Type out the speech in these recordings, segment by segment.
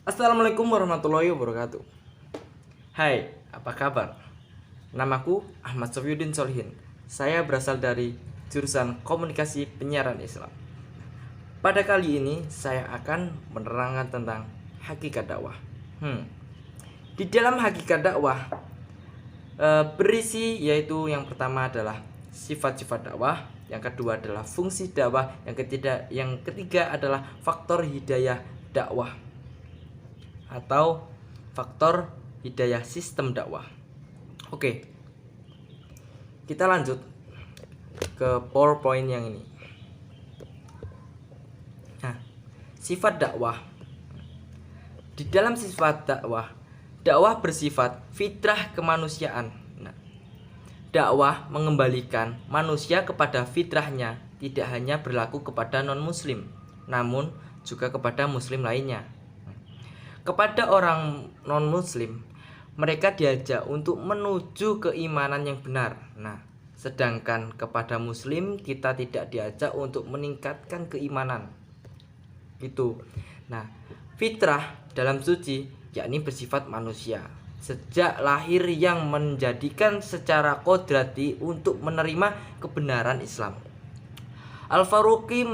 Assalamualaikum warahmatullahi wabarakatuh. Hai, apa kabar? Namaku Ahmad Sofiyuddin Solihin. Saya berasal dari jurusan Komunikasi Penyiaran Islam. Pada kali ini saya akan menerangkan tentang hakikat dakwah. Di dalam hakikat dakwah berisi yaitu yang pertama adalah sifat-sifat dakwah, yang kedua adalah fungsi dakwah, yang ketiga adalah faktor hidayah dakwah atau faktor hidayah sistem dakwah. Oke, kita lanjut ke PowerPoint yang ini. Nah, sifat dakwah. Di dalam sifat dakwah, dakwah bersifat fitrah kemanusiaan. Nah, dakwah mengembalikan manusia kepada fitrahnya, tidak hanya berlaku kepada non-muslim, namun juga kepada muslim lainnya. Kepada orang non-muslim, mereka diajak untuk menuju keimanan yang benar. Nah, sedangkan kepada muslim kita tidak diajak untuk meningkatkan keimanan. Itu. Nah, fitrah dalam suci yakni bersifat manusia sejak lahir yang menjadikan secara kodrati untuk menerima kebenaran Islam. Al-Faruqi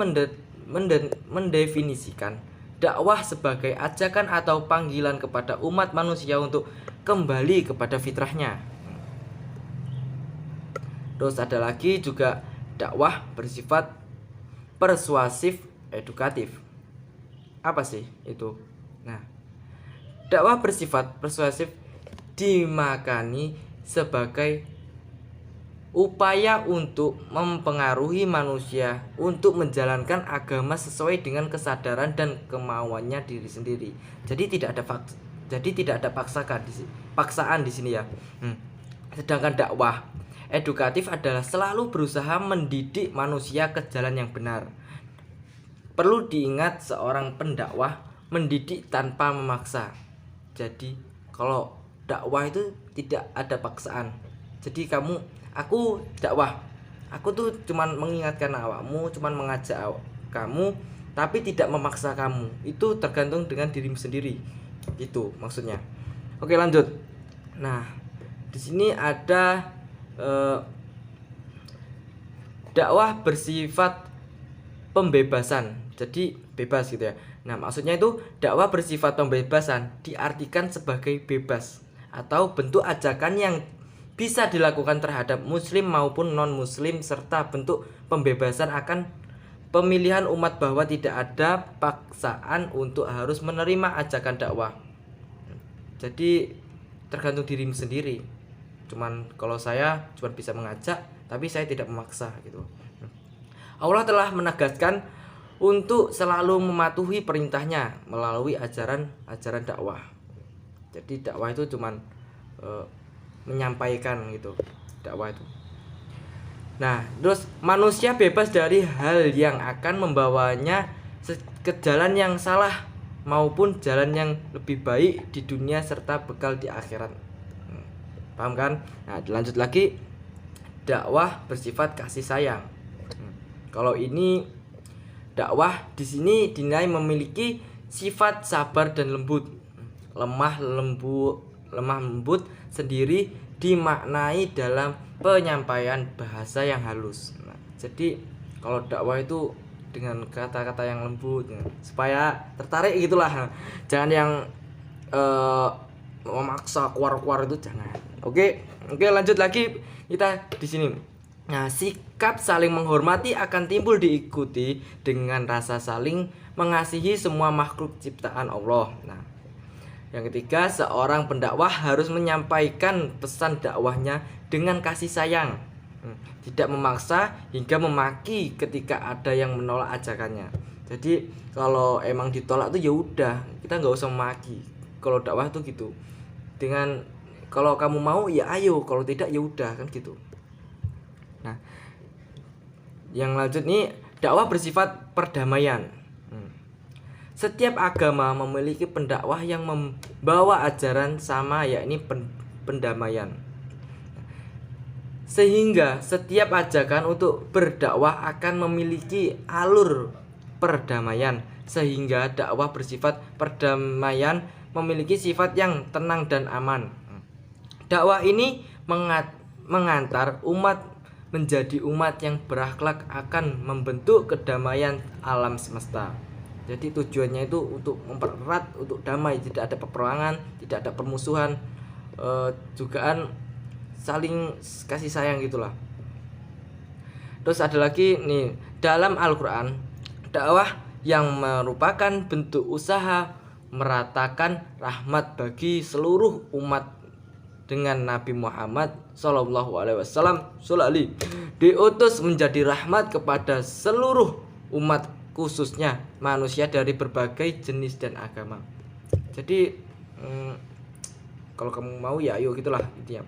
mendefinisikan dakwah sebagai ajakan atau panggilan kepada umat manusia untuk kembali kepada fitrahnya. Terus ada lagi juga dakwah bersifat persuasif edukatif. Apa sih itu? Nah, dakwah bersifat persuasif dimaknai sebagai upaya untuk mempengaruhi manusia untuk menjalankan agama sesuai dengan kesadaran dan kemauannya diri sendiri. Jadi tidak ada paksaan di sini ya. Sedangkan dakwah edukatif adalah selalu berusaha mendidik manusia ke jalan yang benar. Perlu diingat seorang pendakwah mendidik tanpa memaksa. Jadi kalau dakwah itu tidak ada paksaan. Jadi aku dakwah, aku tuh cuman mengingatkan awakmu, cuman mengajak kamu, tapi tidak memaksa kamu. Itu tergantung dengan dirimu sendiri. Gitu maksudnya. Oke, lanjut. Nah, di sini ada dakwah bersifat pembebasan. Jadi bebas gitu ya. Nah, maksudnya itu dakwah bersifat pembebasan diartikan sebagai bebas atau bentuk ajakan yang bisa dilakukan terhadap muslim maupun non-muslim serta bentuk pembebasan akan pemilihan umat bahwa tidak ada paksaan untuk harus menerima ajakan dakwah. Jadi tergantung dirimu sendiri. Kalau saya cuma bisa mengajak, tapi saya tidak memaksa gitu. Allah telah menegaskan untuk selalu mematuhi perintahnya melalui ajaran dakwah. Jadi dakwah itu cuman menyampaikan gitu, dakwah itu. Nah, terus manusia bebas dari hal yang akan membawanya ke jalan yang salah maupun jalan yang lebih baik di dunia serta bekal di akhirat. Paham kan? Nah, lanjut lagi, dakwah bersifat kasih sayang. Kalau ini dakwah di sini dinilai memiliki sifat sabar dan lembut. Lemah lembut sendiri dimaknai dalam penyampaian bahasa yang halus. Nah, jadi kalau dakwah itu dengan kata-kata yang lembut supaya tertarik gitulah. Jangan yang memaksa keluar itu jangan. Oke, lanjut lagi kita di sini. Nah, sikap saling menghormati akan timbul diikuti dengan rasa saling mengasihi semua makhluk ciptaan Allah. Nah, yang ketiga, seorang pendakwah harus menyampaikan pesan dakwahnya dengan kasih sayang, tidak memaksa hingga memaki ketika ada yang menolak ajakannya. Jadi kalau emang ditolak tuh ya udah, kita nggak usah memaki. Kalau dakwah tuh gitu. Kalau kamu mau ya ayo, kalau tidak ya udah kan gitu. Nah, yang lanjut nih, dakwah bersifat perdamaian. Setiap agama memiliki pendakwah yang membawa ajaran sama, yakni pendamaian. Sehingga setiap ajakan untuk berdakwah akan memiliki alur perdamaian sehingga dakwah bersifat perdamaian memiliki sifat yang tenang dan aman. Dakwah ini mengantar umat menjadi umat yang berakhlak akan membentuk kedamaian alam semesta. Jadi tujuannya itu untuk mempererat, untuk damai, tidak ada peperangan, tidak ada permusuhan, jugaan saling kasih sayang gitulah. Terus ada lagi nih, dalam Al-Quran, dakwah yang merupakan bentuk usaha meratakan rahmat bagi seluruh umat dengan Nabi Muhammad SAW diutus menjadi rahmat kepada seluruh umat, khususnya manusia dari berbagai jenis dan agama. Jadi kalau kamu mau ya ayo gitulah intinya.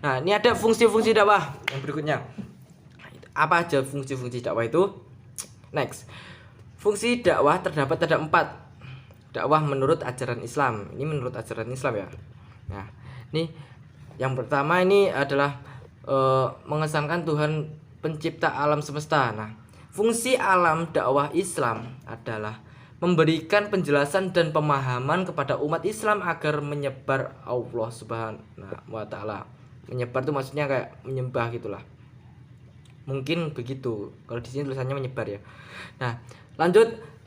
Nah, ini ada fungsi-fungsi dakwah yang berikutnya. Apa aja fungsi-fungsi dakwah itu? Next. Fungsi dakwah ada 4. Dakwah menurut ajaran Islam. Ini menurut ajaran Islam ya. Nah, ini yang pertama ini adalah mengesankan Tuhan pencipta alam semesta. Nah, fungsi alam dakwah Islam adalah memberikan penjelasan dan pemahaman kepada umat Islam agar menyebar Allah Subhanahu wa taala. Menyebar itu maksudnya kayak menyembah gitulah. Mungkin begitu. Kalau di sini tulisannya menyebar ya. Nah,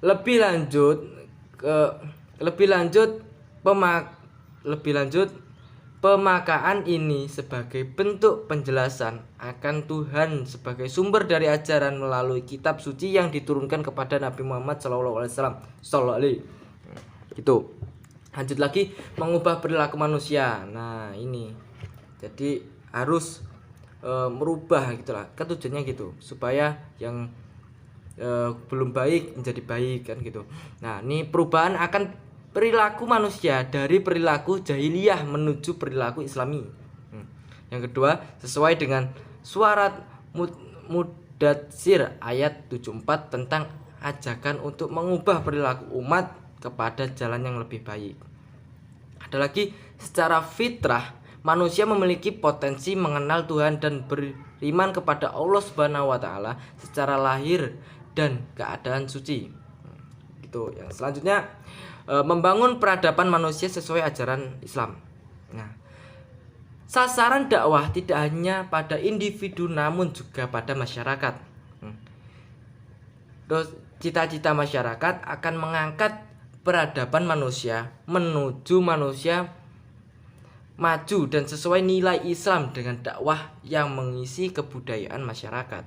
lebih lanjut pemakaan ini sebagai bentuk penjelasan akan Tuhan sebagai sumber dari ajaran melalui kitab suci yang diturunkan kepada Nabi Muhammad SAW. Gitu. Lanjut lagi, mengubah perilaku manusia. Nah, ini. Jadi harus merubah gitulah. Kan tujuannya gitu, supaya yang belum baik menjadi baik kan gitu. Nah, ini perubahan akan perilaku manusia dari perilaku jahiliyah menuju perilaku Islami. Yang kedua, sesuai dengan surat Mudatsir ayat 74 tentang ajakan untuk mengubah perilaku umat kepada jalan yang lebih baik. Ada lagi, secara fitrah manusia memiliki potensi mengenal Tuhan dan beriman kepada Allah Subhanahu wa taala secara lahir dan keadaan suci. Gitu. Yang selanjutnya, membangun peradaban manusia sesuai ajaran Islam. Nah, sasaran dakwah tidak hanya pada individu namun juga pada masyarakat. Terus cita-cita masyarakat akan mengangkat peradaban manusia menuju manusia maju dan sesuai nilai Islam dengan dakwah yang mengisi kebudayaan masyarakat.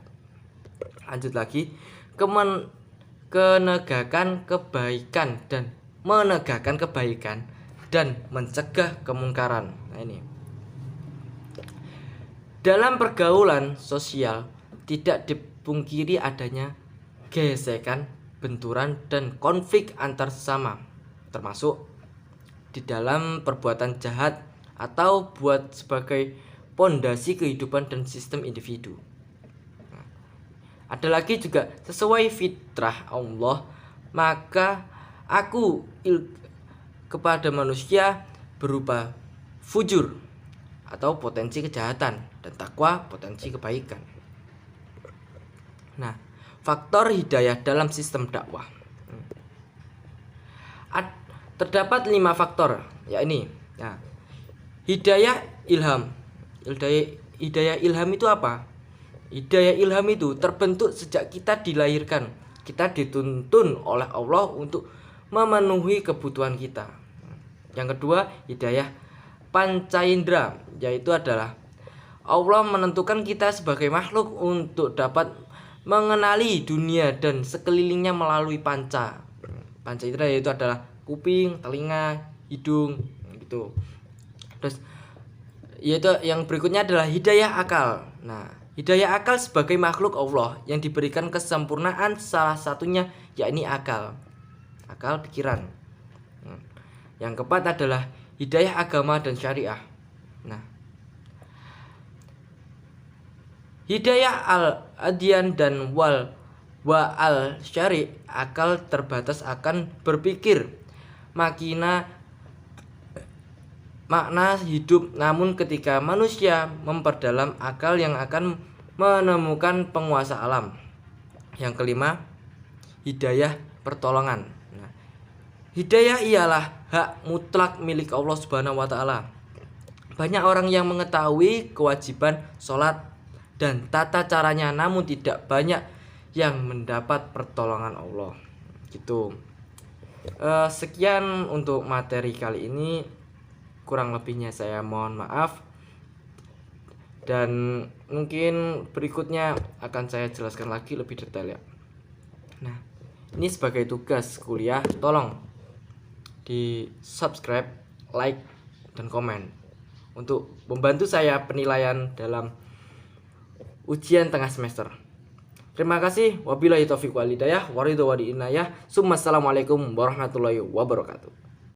Lanjut lagi, menegakkan kebaikan dan mencegah kemungkaran. Nah, ini. Dalam pergaulan sosial tidak dipungkiri adanya gesekan, benturan dan konflik antar sesama, termasuk di dalam perbuatan jahat atau buat sebagai pondasi kehidupan dan sistem individu. Nah, ada lagi juga, sesuai fitrah Allah, maka aku kepada manusia berupa fujur atau potensi kejahatan dan takwa potensi kebaikan. Nah, faktor hidayah dalam sistem dakwah. Terdapat 5 faktor, yakni hidayah ilham. Hidayah ilham itu apa? Hidayah ilham itu terbentuk sejak kita dilahirkan. Kita dituntun oleh Allah untuk memenuhi kebutuhan kita. Yang kedua, hidayah pancaindra, yaitu adalah Allah menentukan kita sebagai makhluk untuk dapat mengenali dunia dan sekelilingnya melalui panca. Panca indera yaitu adalah kuping, telinga, hidung gitu. Terus yaitu yang berikutnya adalah hidayah akal. Nah, hidayah akal sebagai makhluk Allah yang diberikan kesempurnaan, salah satunya yakni akal pikiran. Yang keempat adalah hidayah agama dan syariah. Nah, hidayah al-adyan dan wa al-syari, akal terbatas akan berpikir makna hidup, namun ketika manusia memperdalam akal yang akan menemukan penguasa alam. Yang kelima, hidayah pertolongan. Hidayah ialah hak mutlak milik Allah Subhanahu wa taala. Banyak orang yang mengetahui kewajiban sholat dan tata caranya, namun tidak banyak yang mendapat pertolongan Allah. Gitu. Sekian untuk materi kali ini. Kurang lebihnya saya mohon maaf. Dan mungkin berikutnya akan saya jelaskan lagi lebih detail ya. Nah, ini sebagai tugas kuliah, tolong di subscribe, like, dan komen untuk membantu saya penilaian dalam ujian tengah semester. Terima kasih. Wabillahi taufiq wal hidayah. Waridho wa inayah. Assalamualaikum warahmatullahi wabarakatuh.